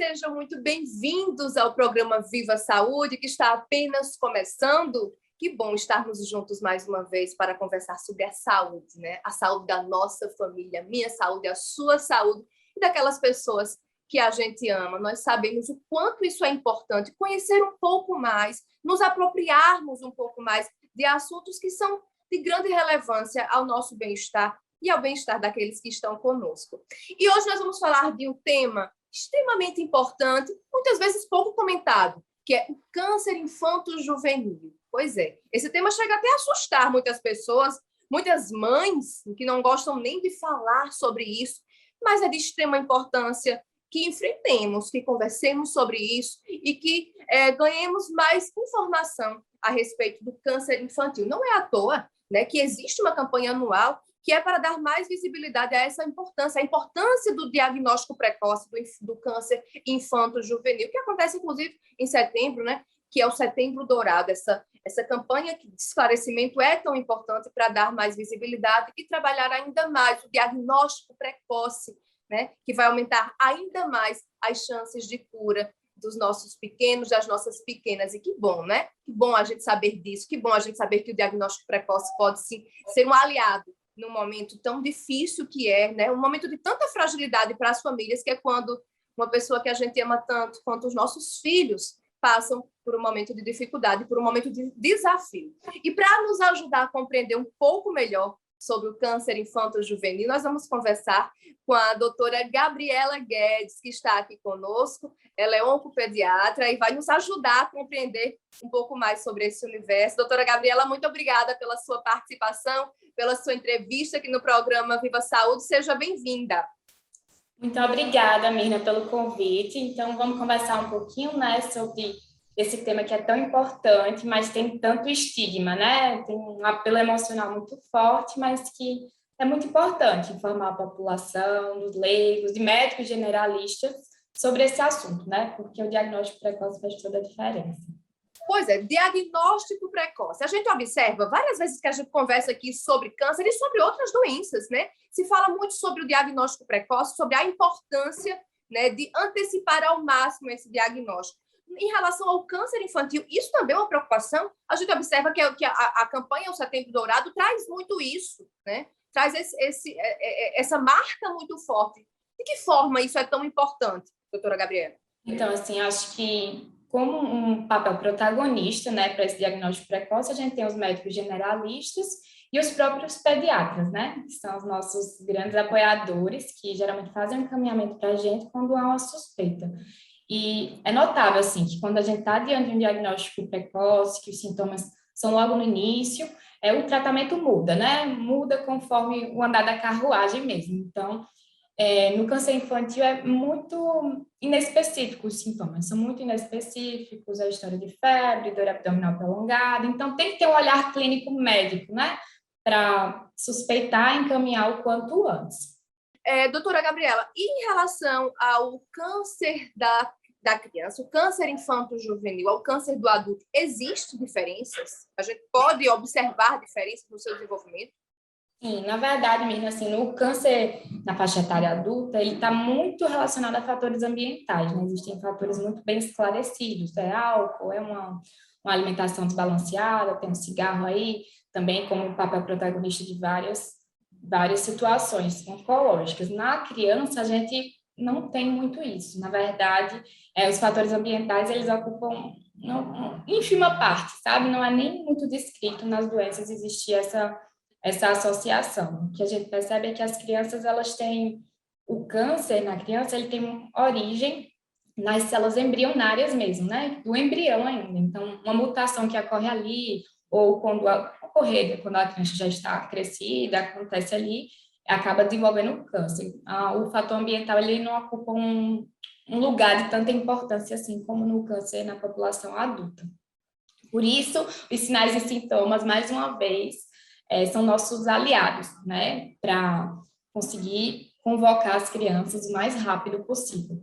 sejam muito bem-vindos ao programa Viva Saúde, que está apenas começando. Que bom estarmos juntos mais uma vez para conversar sobre a saúde, né? A saúde da nossa família, minha saúde, a sua saúde e daquelas pessoas que a gente ama. Nós sabemos o quanto isso é importante, conhecer um pouco mais, nos apropriarmos um pouco mais de assuntos que são de grande relevância ao nosso bem-estar e ao bem-estar daqueles que estão conosco. E hoje nós vamos falar de um tema extremamente importante, muitas vezes pouco comentado, que é o câncer infanto-juvenil. Pois é, esse tema chega até a assustar muitas pessoas, muitas mães que não gostam nem de falar sobre isso, mas é de extrema importância que enfrentemos, que conversemos sobre isso e que ganhemos mais informação a respeito do câncer infantil. Não é à toa, né, que existe uma campanha anual que é para dar mais visibilidade a essa importância, a importância do diagnóstico precoce do câncer infanto-juvenil, que acontece, inclusive, em setembro, né, que é o Setembro Dourado. Essa campanha de esclarecimento é tão importante para dar mais visibilidade e trabalhar ainda mais o diagnóstico precoce, né, que vai aumentar ainda mais as chances de cura dos nossos pequenos, das nossas pequenas. E que bom, né? Que bom a gente saber disso, que bom a gente saber que o diagnóstico precoce pode, sim, ser um aliado num momento tão difícil que é, né? Um momento de tanta fragilidade para as famílias, que é quando uma pessoa que a gente ama tanto quanto os nossos filhos passam por um momento de dificuldade, por um momento de desafio. E para nos ajudar a compreender um pouco melhor sobre o câncer infanto-juvenil, nós vamos conversar com a doutora Gabriela Guedes, que está aqui conosco. Ela é oncopediatra e vai nos ajudar a compreender um pouco mais sobre esse universo. Doutora Gabriela, muito obrigada pela sua participação, pela sua entrevista aqui no programa Viva Saúde. Seja bem-vinda. Muito obrigada, Mirna, pelo convite. Então, vamos conversar um pouquinho, né, sobre esse tema que é tão importante, mas tem tanto estigma, né? Tem um apelo emocional muito forte, mas que é muito importante informar a população, os leigos e médicos generalistas sobre esse assunto, né? Porque o diagnóstico precoce faz toda a diferença. Pois é, diagnóstico precoce. A gente observa várias vezes que a gente conversa aqui sobre câncer e sobre outras doenças, né? Se fala muito sobre o diagnóstico precoce, sobre a importância, né, de antecipar ao máximo esse diagnóstico. Em relação ao câncer infantil, isso também é uma preocupação. A gente observa que a campanha O Setembro Dourado traz muito isso, né? Traz essa marca muito forte. De que forma isso é tão importante, doutora Gabriela? Então, assim, acho que como um papel protagonista, né, para esse diagnóstico precoce, a gente tem os médicos generalistas e os próprios pediatras, né, que são os nossos grandes apoiadores, que geralmente fazem um encaminhamento para a gente quando há uma suspeita. E é notável, assim, que quando a gente está diante de um diagnóstico precoce, que os sintomas são logo no início, o tratamento muda, né? Muda conforme o andar da carruagem mesmo. Então, no câncer infantil é muito inespecífico os sintomas, são muito inespecíficos, a história de febre, dor abdominal prolongada. Então, tem que ter um olhar clínico médico, né? Para suspeitar e encaminhar o quanto antes. Doutora Gabriela, e em relação ao câncer da criança, o câncer infanto-juvenil, ao câncer do adulto, existem diferenças? A gente pode observar diferenças no seu desenvolvimento? Sim, na verdade, mesmo assim, no câncer na faixa etária adulta, ele está muito relacionado a fatores ambientais, né? Existem fatores muito bem esclarecidos, álcool, uma alimentação desbalanceada, tem um cigarro aí, também como papel protagonista de várias situações oncológicas. Na criança, a gente não tem muito isso. Na verdade, os fatores ambientais, eles ocupam uma ínfima parte, sabe? Não é nem muito descrito nas doenças existir essa associação. O que a gente percebe é que as crianças, elas têm o câncer na criança, ele tem uma origem nas células embrionárias mesmo, né? Do embrião ainda. Então, uma mutação que ocorre ali, ou quando a criança já está crescida, acontece ali, acaba desenvolvendo o câncer. O fator ambiental, ele não ocupa um lugar de tanta importância assim como no câncer na população adulta. Por isso, os sinais e sintomas, mais uma vez, são nossos aliados, né, para conseguir convocar as crianças o mais rápido possível.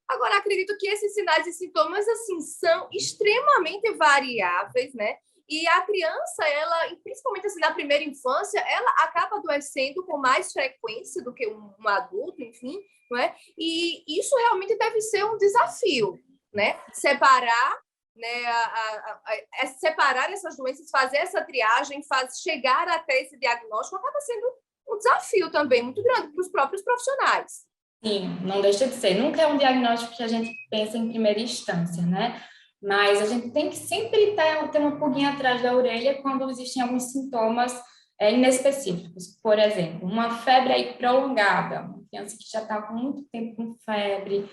Agora, acredito que esses sinais e sintomas, assim, são extremamente variáveis, né? E a criança, ela, principalmente assim, na primeira infância, ela acaba adoecendo com mais frequência do que um adulto, enfim, não é? E isso realmente deve ser um desafio, né? Separar, né, separar essas doenças, fazer essa triagem, chegar até esse diagnóstico acaba sendo um desafio também muito grande para os próprios profissionais. Sim, não deixa de ser. Nunca é um diagnóstico que a gente pensa em primeira instância, né? Mas a gente tem que sempre ter uma pulguinha atrás da orelha quando existem alguns sintomas inespecíficos. Por exemplo, uma febre aí prolongada, uma criança que já está com muito tempo com febre,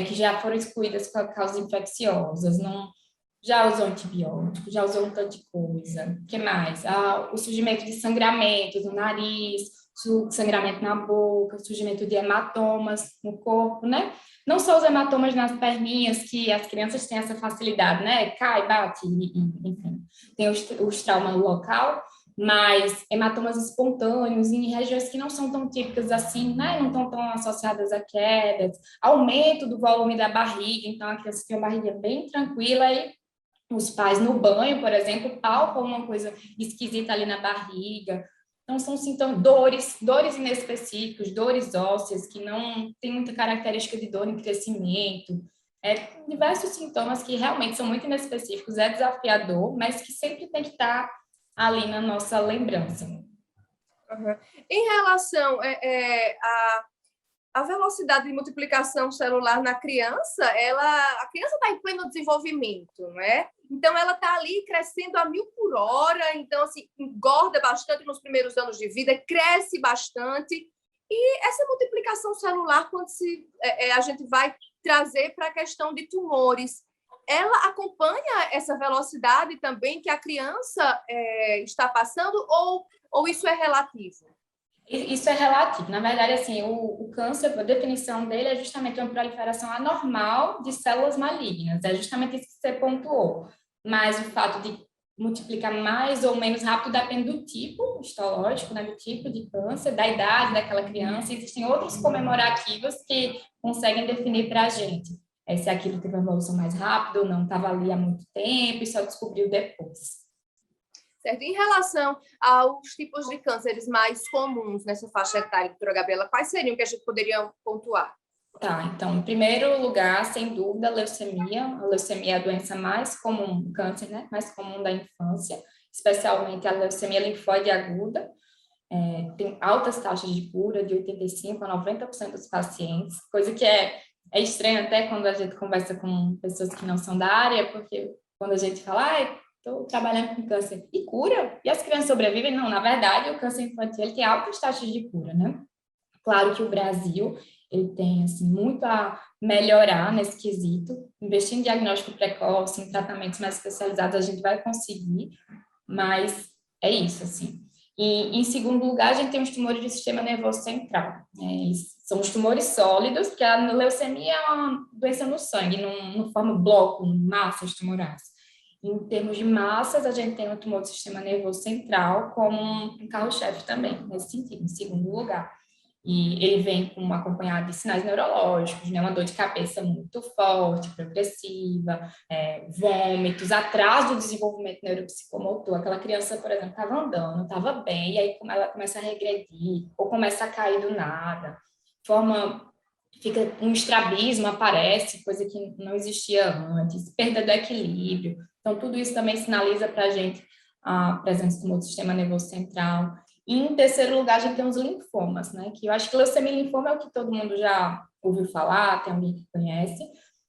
que já foram excluídas por causas infecciosas, não, já usou antibiótico, já usou um tanto de coisa. O que mais? O surgimento de sangramentos no nariz, sangramento na boca, surgimento de hematomas no corpo, né? Não só os hematomas nas perninhas, que as crianças têm essa facilidade, né? Cai, bate, enfim. Tem os traumas no local, mas hematomas espontâneos em regiões que não são tão típicas assim, né? Não estão tão associadas a quedas, aumento do volume da barriga, então a criança tem uma barriga bem tranquila e os pais no banho, por exemplo, palpam uma coisa esquisita ali na barriga. Então, são sintomas, dores inespecíficas, dores ósseas, que não tem muita característica de dor em crescimento. Diversos sintomas que realmente são muito inespecíficos, é desafiador, mas que sempre tem que estar ali na nossa lembrança. Uhum. Em relação a velocidade de multiplicação celular na criança, a criança está em pleno desenvolvimento, não é? Então, ela está ali crescendo a 1000 por hora, então, assim, engorda bastante nos primeiros anos de vida, cresce bastante. E essa multiplicação celular, quando a gente vai trazer para a questão de tumores, ela acompanha essa velocidade também que a criança está passando, ou isso é relativo? Isso é relativo. Na verdade, assim, o câncer, a definição dele é justamente uma proliferação anormal de células malignas. É justamente isso que você pontuou. Mas o fato de multiplicar mais ou menos rápido depende do tipo histológico, né, do tipo de câncer, da idade daquela criança. Existem outros comemorativos que conseguem definir para a gente se aquilo teve uma evolução mais rápida ou não, estava ali há muito tempo e só descobriu depois. Certo? Em relação aos tipos de cânceres mais comuns nessa faixa etária, doutora Gabriela, quais seriam que a gente poderia pontuar? Tá, então, em primeiro lugar, sem dúvida, a leucemia. A leucemia é a doença mais comum, o câncer, né? Mais comum da infância, especialmente a leucemia linfóide aguda. Tem altas taxas de cura, de 85% a 90% dos pacientes, coisa que é estranho até quando a gente conversa com pessoas que não são da área, porque quando a gente fala, estou trabalhando com câncer, e cura? E as crianças sobrevivem? Não, na verdade, o câncer infantil ele tem altas taxas de cura, né? Claro que o Brasil ele tem assim, muito a melhorar nesse quesito. Investir em diagnóstico precoce, em tratamentos mais especializados, a gente vai conseguir, mas é isso, assim. E, em segundo lugar, a gente tem os tumores do sistema nervoso central. Eles são os tumores sólidos, porque a leucemia é uma doença no sangue, não forma bloco, massas tumorais. Em termos de massas, a gente tem o tumor do sistema nervoso central como um carro-chefe também, nesse sentido, em segundo lugar. E ele vem acompanhado de sinais neurológicos, né? Uma dor de cabeça muito forte, progressiva, vômitos, atraso do desenvolvimento neuropsicomotor. Aquela criança, por exemplo, estava andando, estava bem, e aí ela começa a regredir, ou começa a cair do nada, fica um estrabismo, aparece, coisa que não existia antes, perda do equilíbrio. Então, tudo isso também sinaliza para a gente a presença do tumor do sistema nervoso central. E, em terceiro lugar, a gente tem os linfomas, né? Que eu acho que leucemia e linfoma é o que todo mundo já ouviu falar, tem alguém que conhece,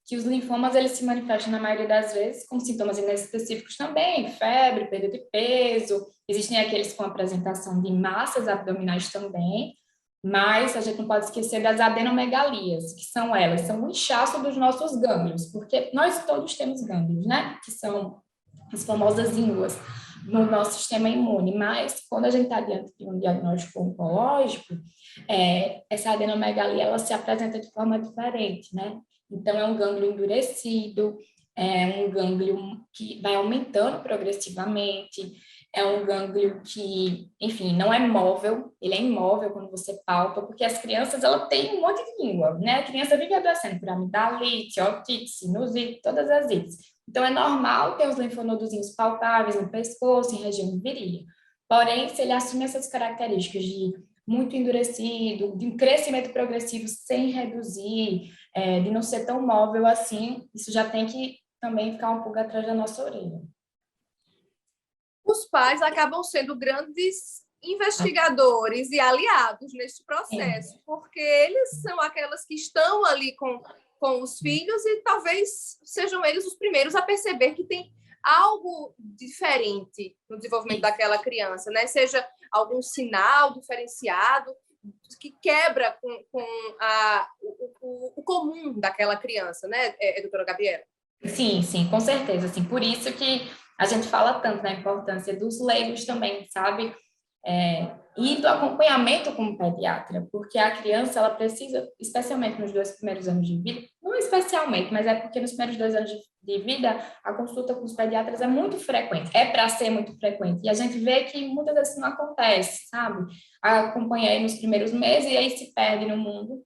que os linfomas, eles se manifestam, na maioria das vezes, com sintomas inespecíficos também, febre, perda de peso, existem aqueles com apresentação de massas abdominais também, mas a gente não pode esquecer das adenomegalias, que são elas, são o inchaço dos nossos gânglios, porque nós todos temos gânglios, né? Que são as famosas ínguas no nosso sistema imune, mas quando a gente está diante de um diagnóstico oncológico, essa adenomegalia ela se apresenta de forma diferente, né? Então, é um gânglio endurecido, é um gânglio que vai aumentando progressivamente, é um gânglio que, enfim, não é móvel, ele é imóvel quando você palpa, porque as crianças, ela têm um monte de língua, né? A criança vive adoecendo por amidalite, otite, sinusite, todas as ites. Então, é normal ter os linfonodozinhos palpáveis no pescoço, em região de virilha. Porém, se ele assume essas características de muito endurecido, de um crescimento progressivo sem reduzir, de não ser tão móvel assim, isso já tem que também ficar um pouco atrás da nossa orelha. Os pais acabam sendo grandes investigadores e aliados neste processo, porque eles são aquelas que estão ali com os filhos e talvez sejam eles os primeiros a perceber que tem algo diferente no desenvolvimento daquela criança, né? Seja algum sinal diferenciado que quebra com o comum daquela criança, né, doutora Gabriela? Sim, sim, com certeza. Assim, por isso que a gente fala tanto da importância dos leigos também, sabe? E do acompanhamento com o pediatra, porque a criança, ela precisa, especialmente nos 2 primeiros anos de vida, não especialmente, mas é porque nos primeiros 2 anos de vida, a consulta com os pediatras é muito frequente, é para ser muito frequente, e a gente vê que muitas vezes não acontece, sabe? Acompanhei nos primeiros meses e aí se perde no mundo,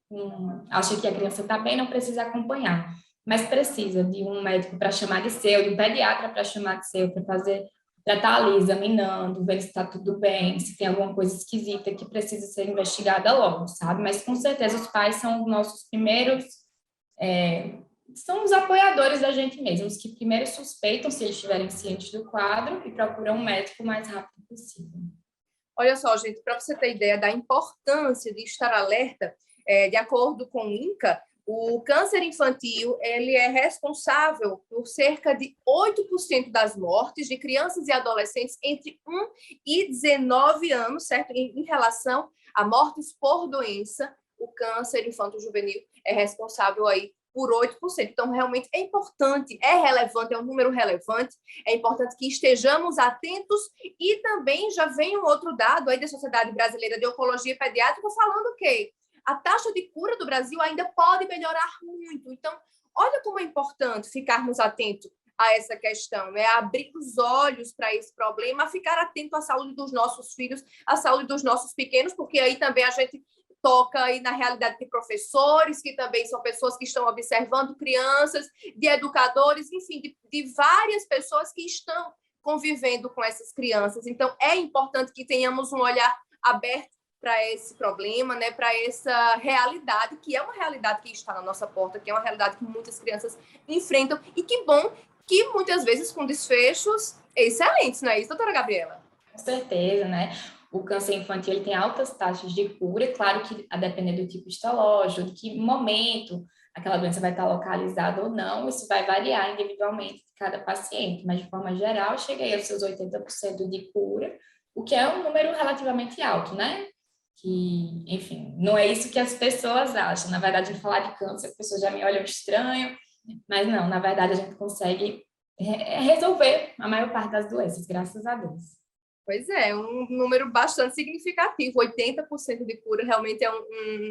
acha que a criança está bem, não precisa acompanhar, mas precisa de um médico para chamar de seu, de um pediatra para chamar de seu, para fazer, para estar ali examinando, ver se está tudo bem, se tem alguma coisa esquisita que precisa ser investigada logo, sabe? Mas com certeza os pais são os nossos primeiros, são os apoiadores da gente mesmo, os que primeiro suspeitam se eles estiverem cientes do quadro e procuram um médico o mais rápido possível. Olha só, gente, para você ter ideia da importância de estar alerta, de acordo com o INCA, o câncer infantil ele é responsável por cerca de 8% das mortes de crianças e adolescentes entre 1 e 19 anos, certo? Em relação a mortes por doença, o câncer infanto-juvenil é responsável aí por 8%. Então, realmente é importante, é relevante, é um número relevante, é importante que estejamos atentos e também já vem um outro dado aí da Sociedade Brasileira de Oncologia Pediátrica falando que a taxa de cura do Brasil ainda pode melhorar muito. Então, olha como é importante ficarmos atentos a essa questão, né? Abrir os olhos para esse problema, ficar atento à saúde dos nossos filhos, à saúde dos nossos pequenos, porque aí também a gente toca aí na realidade de professores, que também são pessoas que estão observando crianças, de educadores, enfim, de várias pessoas que estão convivendo com essas crianças. Então, é importante que tenhamos um olhar aberto para esse problema, né, para essa realidade, que é uma realidade que está na nossa porta, que é uma realidade que muitas crianças enfrentam, e que bom que muitas vezes com desfechos excelentes, não é isso, doutora Gabriela? Com certeza, né? O câncer infantil ele tem altas taxas de cura, claro que a depender do tipo histológico, de que momento aquela doença vai estar localizada ou não, isso vai variar individualmente de cada paciente, mas de forma geral, cheguei aos seus 80% de cura, o que é um número relativamente alto, né? Que, enfim, não é isso que as pessoas acham. Na verdade, em falar de câncer, as pessoas já me olham estranho, mas não, na verdade, a gente consegue resolver a maior parte das doenças, graças a Deus. Pois é, um número bastante significativo. 80% de cura realmente é um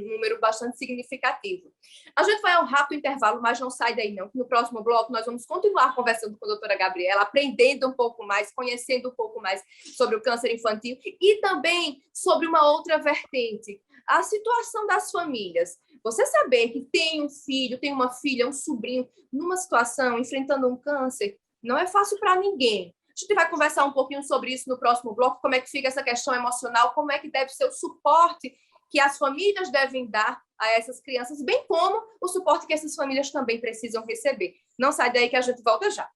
número bastante significativo. A gente vai a um rápido intervalo, mas não sai daí não. No próximo bloco nós vamos continuar conversando com a doutora Gabriela, aprendendo um pouco mais, conhecendo um pouco mais sobre o câncer infantil e também sobre uma outra vertente, a situação das famílias. Você saber que tem um filho, tem uma filha, um sobrinho numa situação, enfrentando um câncer, não é fácil para ninguém. A gente vai conversar um pouquinho sobre isso no próximo bloco, como é que fica essa questão emocional, como é que deve ser o suporte que as famílias devem dar a essas crianças, bem como o suporte que essas famílias também precisam receber. Não sai daí que a gente volta já.